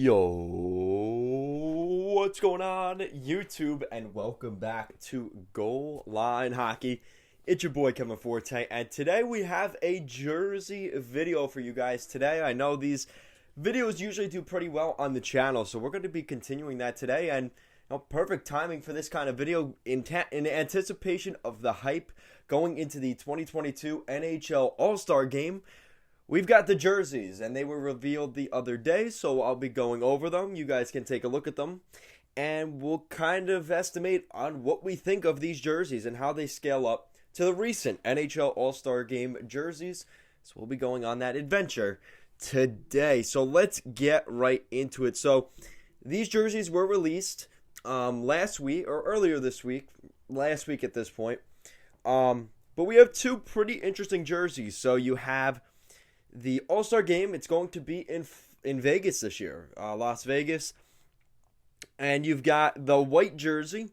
Yo, what's going on, YouTube, and welcome back to Goal Line Hockey. It's your boy Kevin Forte, and today we have a jersey video for you guys. Today, I know these videos usually do pretty well on the channel, so we're going to be continuing that today, and perfect timing for this kind of video in anticipation of the hype going into the 2022 NHL All-Star Game. We've got the jerseys, and they were revealed the other day, so I'll be going over them. You guys can take a look at them, and we'll kind of estimate on what we think of these jerseys and how they scale up to the recent NHL All-Star Game jerseys. So we'll be going on that adventure today. So let's get right into it. So these jerseys were released last week, or earlier this week, last week at this point. But we have two pretty interesting jerseys. So you have the All-Star Game. It's going to be in Vegas this year, Las Vegas. And you've got the white jersey.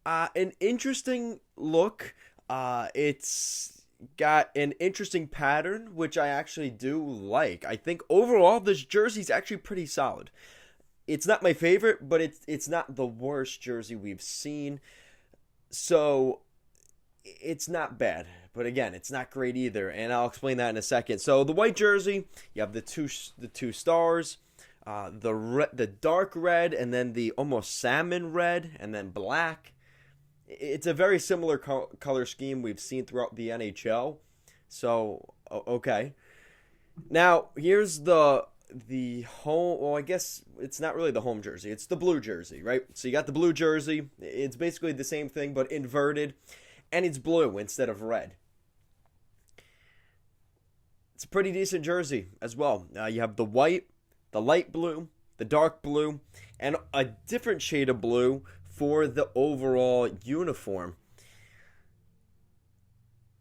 An interesting look. It's got an interesting pattern, which I actually do like. I think overall, this jersey's actually pretty solid. It's not my favorite, but it's not the worst jersey we've seen. So it's not bad, but again, it's not great either, and I'll explain that in a second. So the white jersey, you have the two stars, the dark red, and then the almost salmon red, and then black. It's a very similar color scheme we've seen throughout the NHL. So okay, now here's the home. Well, I guess it's not really the home jersey; it's the blue jersey, right? So you got the blue jersey. It's basically the same thing, but inverted. And it's blue instead of red. It's a pretty decent jersey as well. You have the white, the light blue, the dark blue, and a different shade of blue for the overall uniform.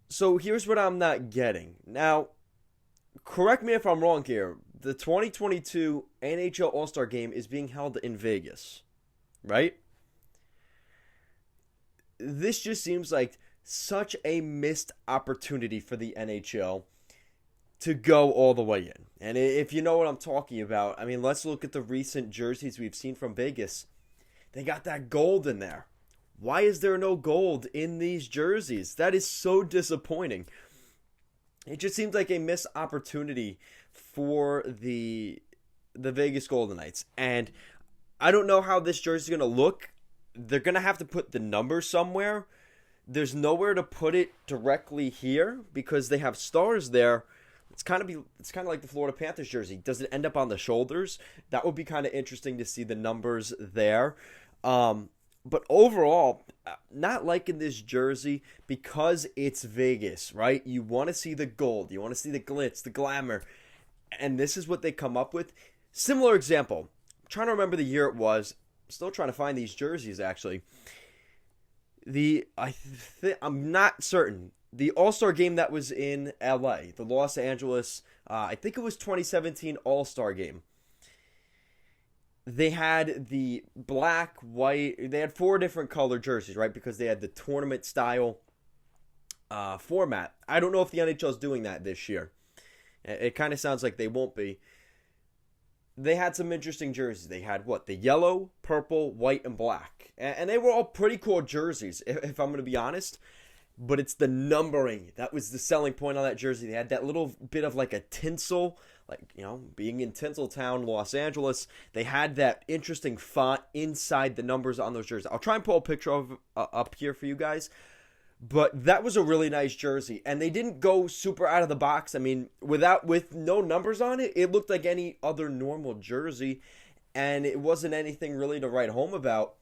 So here's what I'm not getting. Now, correct me if I'm wrong here. The 2022 NHL All-Star Game is being held in Vegas, right? This just seems like such a missed opportunity for the NHL to go all the way in. And if you know what I'm talking about, I mean, let's look at the recent jerseys we've seen from Vegas. They got that gold in there. Why is there no gold in these jerseys? That is so disappointing. It just seems like a missed opportunity for the Vegas Golden Knights. And I don't know how this jersey is going to look. They're going to have to put the number somewhere. There's nowhere to put it directly here because they have stars there. It's kind of like the Florida Panthers jersey. Does it end up on the shoulders? That would be kind of interesting to see the numbers there. But overall, not liking this jersey because it's Vegas, right? You want to see the gold. You want to see the glitz, the glamour. And this is what they come up with. Similar example. I'm trying to remember the year it was. Still trying to find these jerseys, actually. I'm not certain. The All-Star Game that was in LA, the Los Angeles, I think it was 2017 All-Star Game. They had the black, white, they had 4 different color jerseys, right? Because they had the tournament style format. I don't know if the NHL is doing that this year. It kind of sounds like they won't be. They had some interesting jerseys. They had the yellow, purple, white, and black. And they were all pretty cool jerseys, if I'm going to be honest. But it's the numbering. That was the selling point on that jersey. They had that little bit of like a tinsel, being in Tinseltown, Los Angeles. They had that interesting font inside the numbers on those jerseys. I'll try and pull a picture of up here for you guys. But that was a really nice jersey, and they didn't go super out of the box. I mean, with no numbers on it, it looked like any other normal jersey, and it wasn't anything really to write home about.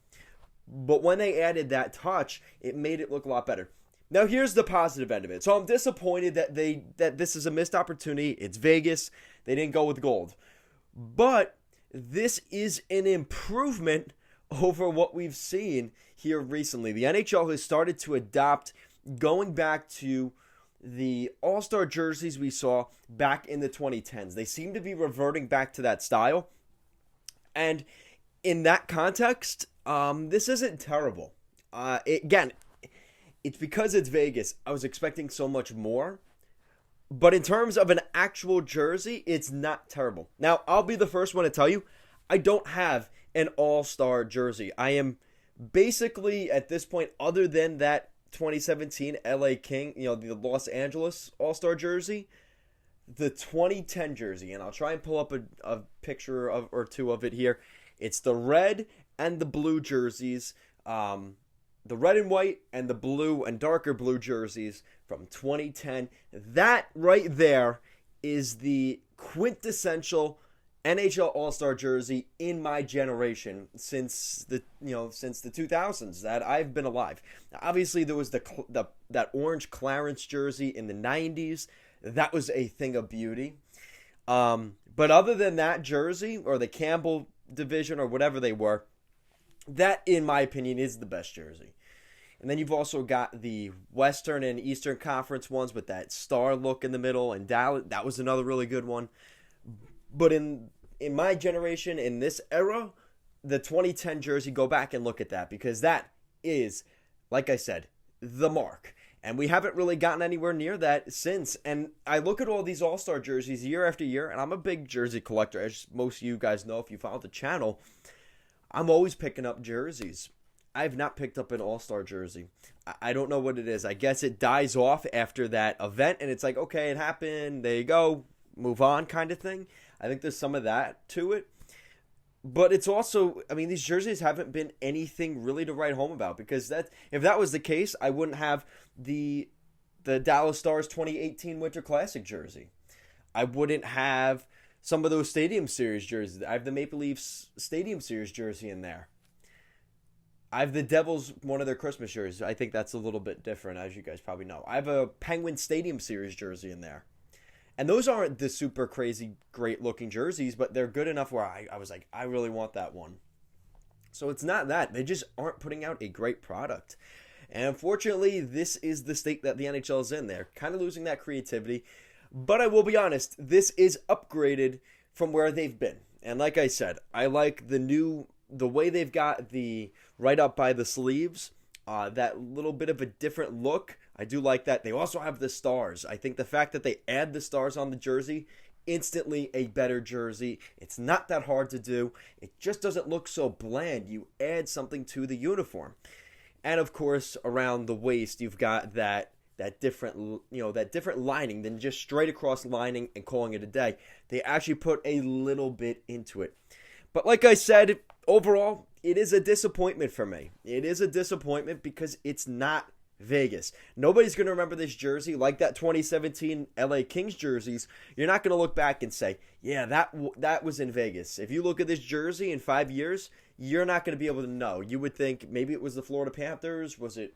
But when they added that touch, it made it look a lot better. Now, here's the positive end of it. So I'm disappointed that this is a missed opportunity. It's Vegas. They didn't go with gold. But this is an improvement over what we've seen here recently. The NHL has started to adopt going back to the All-Star jerseys we saw back in the 2010s. They seem to be reverting back to that style. And in that context, this isn't terrible. Again, it's because it's Vegas. I was expecting so much more. But in terms of an actual jersey, it's not terrible. Now, I'll be the first one to tell you, I don't have an all-star jersey. I am basically at this point, other than that 2017 LA King, the Los Angeles All-Star jersey, the 2010 jersey, and I'll try and pull up a picture or two of it here. It's the red and the blue jerseys, the red and white and the blue and darker blue jerseys from 2010. That right there is the quintessential NHL All-Star jersey in my generation since the 2000s that I've been alive. Now, obviously, there was that orange Clarence jersey in the 90s. That was a thing of beauty. But other than that jersey or the Campbell division or whatever they were, that, in my opinion, is the best jersey. And then you've also got the Western and Eastern Conference ones with that star look in the middle, and Dallas, that was another really good one. But in my generation, in this era, the 2010 jersey, go back and look at that, because that is, like I said, the mark. And we haven't really gotten anywhere near that since. And I look at all these All-Star jerseys year after year, and I'm a big jersey collector, as most of you guys know if you follow the channel. I'm always picking up jerseys. I've not picked up an All-Star jersey. I don't know what it is. I guess it dies off after that event, and it's like, okay, it happened, there you go, move on kind of thing. I think there's some of that to it. But it's also, I mean, these jerseys haven't been anything really to write home about, because if that was the case, I wouldn't have the Dallas Stars 2018 Winter Classic jersey. I wouldn't have some of those Stadium Series jerseys. I have the Maple Leafs Stadium Series jersey in there. I have the Devils, one of their Christmas jerseys. I think that's a little bit different, as you guys probably know. I have a Penguin Stadium Series jersey in there. And those aren't the super crazy great looking jerseys, but they're good enough where I was like, I really want that one. So it's not that. They just aren't putting out a great product. And unfortunately, this is the state that the NHL is in. They're kind of losing that creativity. But I will be honest, this is upgraded from where they've been. And like I said, I like the way they've got the right up by the sleeves, that little bit of a different look. I do like that. They also have the stars. I think the fact that they add the stars on the jersey, instantly a better jersey. It's not that hard to do. It just doesn't look so bland. You add something to the uniform. And of course, around the waist, you've got that different lining than just straight across lining and calling it a day. They actually put a little bit into it. But like I said, overall, it is a disappointment for me. It is a disappointment because it's not Vegas. Nobody's going to remember this jersey like that 2017 LA Kings jerseys. You're not going to look back and say, yeah, that was in Vegas. If you look at this jersey in 5 years, you're not going to be able to know. You would think maybe it was the Florida Panthers. Was it,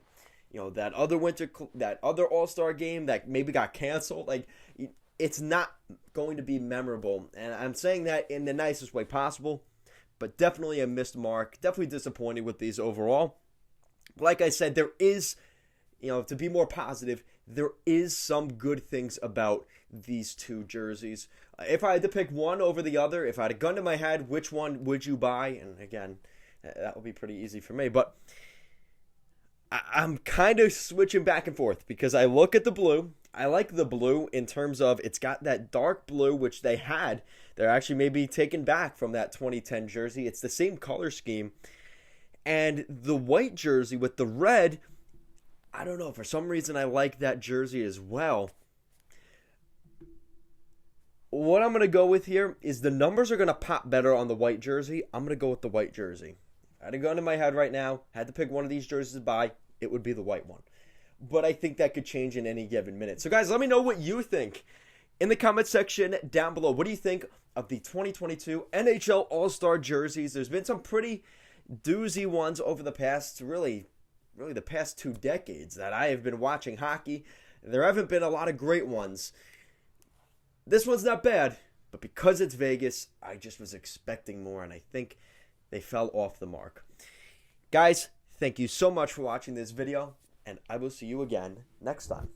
that other All-Star game that maybe got canceled? Like, it's not going to be memorable. And I'm saying that in the nicest way possible, but definitely a missed mark. Definitely disappointed with these overall. Like I said, there is, to be more positive, there is some good things about these two jerseys. If I had to pick one over the other, if I had a gun to my head, which one would you buy? And again, that would be pretty easy for me. But I'm kind of switching back and forth because I look at the blue. I like the blue in terms of it's got that dark blue, which they had. They're actually maybe taken back from that 2010 jersey. It's the same color scheme. And the white jersey with the red, I don't know. For some reason, I like that jersey as well. What I'm going to go with here is the numbers are going to pop better on the white jersey. I'm going to go with the white jersey. I had a gun in my head right now. Had to pick one of these jerseys to buy. It would be the white one. But I think that could change in any given minute. So guys, let me know what you think in the comment section down below. What do you think of the 2022 NHL All-Star jerseys? There's been some pretty doozy ones over the past, really the past 2 decades that I have been watching hockey. There haven't been a lot of great ones. This one's not bad, but because it's Vegas, I just was expecting more, and I think they fell off the mark. Guys, thank you so much for watching this video, and I will see you again next time.